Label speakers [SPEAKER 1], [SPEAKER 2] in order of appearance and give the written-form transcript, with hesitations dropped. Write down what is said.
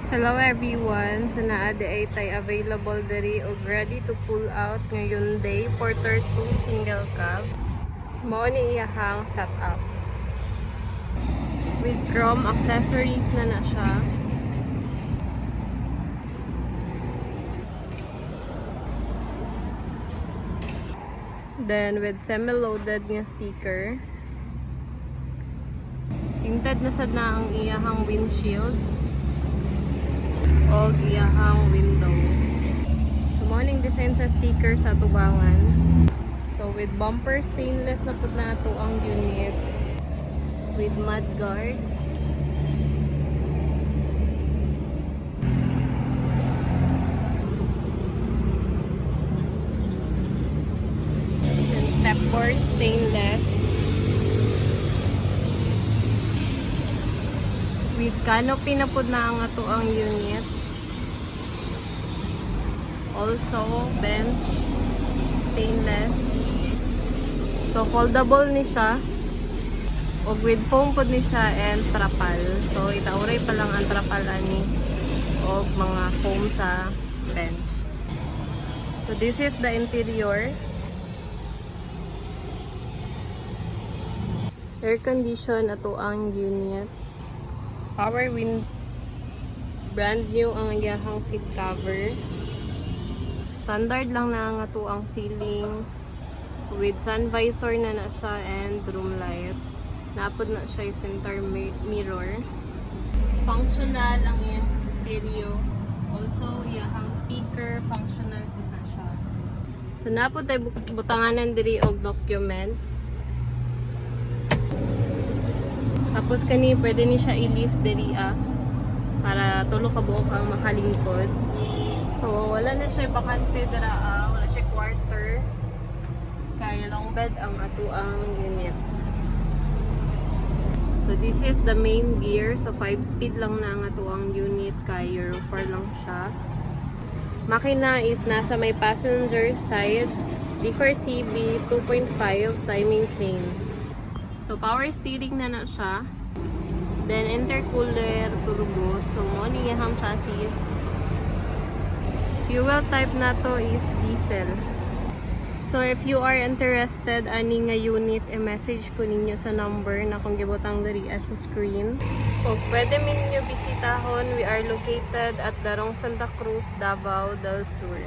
[SPEAKER 1] Hello everyone! So naade ay tay available diri og ready to pull out ngayon day Porter 2 single cab. Mao ni iyahang setup. With chrome accessories na siya. Then with semi-loaded nga sticker. Tinted na sad na ang iyahang windshield o iyahang window. So morning design sa sticker sa tubangan. So with bumper stainless na pud na ato ang unit with mud guard. And stepboard stainless. With canopy na pud na ang ato ang unit. Also bench stainless. So foldable ni siya. Og with foam pud ni siya and trapal. So itauray pa lang ang trapal ani og mga foam sa bench. So this is the interior. Air condition ato ang unit. Power windows. Brand new ang iyahang seat cover. Standard lang na ang ato ang ceiling. With sun visor na siya and room light. Napod na siya yung center mirror. Functional ang iyang stereo. Also, iyahang speaker, functional din na siya. So, napod tayo butanganan diri og documents. Tapos kani pwede ni siya i-lift diri para tulo ka buok ang makalingkod. So wala na siya bakante dira wala siya quarter. Kaya long bed ang ato ang unit. So this is the main gear. So 5-speed lang na ang ato ang unit, kay Euro 4 lang siya. Makina is nasa may passenger side. D4CB 2.5 timing chain. So, power steering na siya. Then, intercooler, turbo. So, mo niyahang chassis. Fuel type na to is diesel. So, if you are interested, ani nga unit, i-message ko ninyo sa number na kung gibutang dari sa screen. So, pwede min nyo bisitahon. We are located at Darong Santa Cruz, Davao del Sur.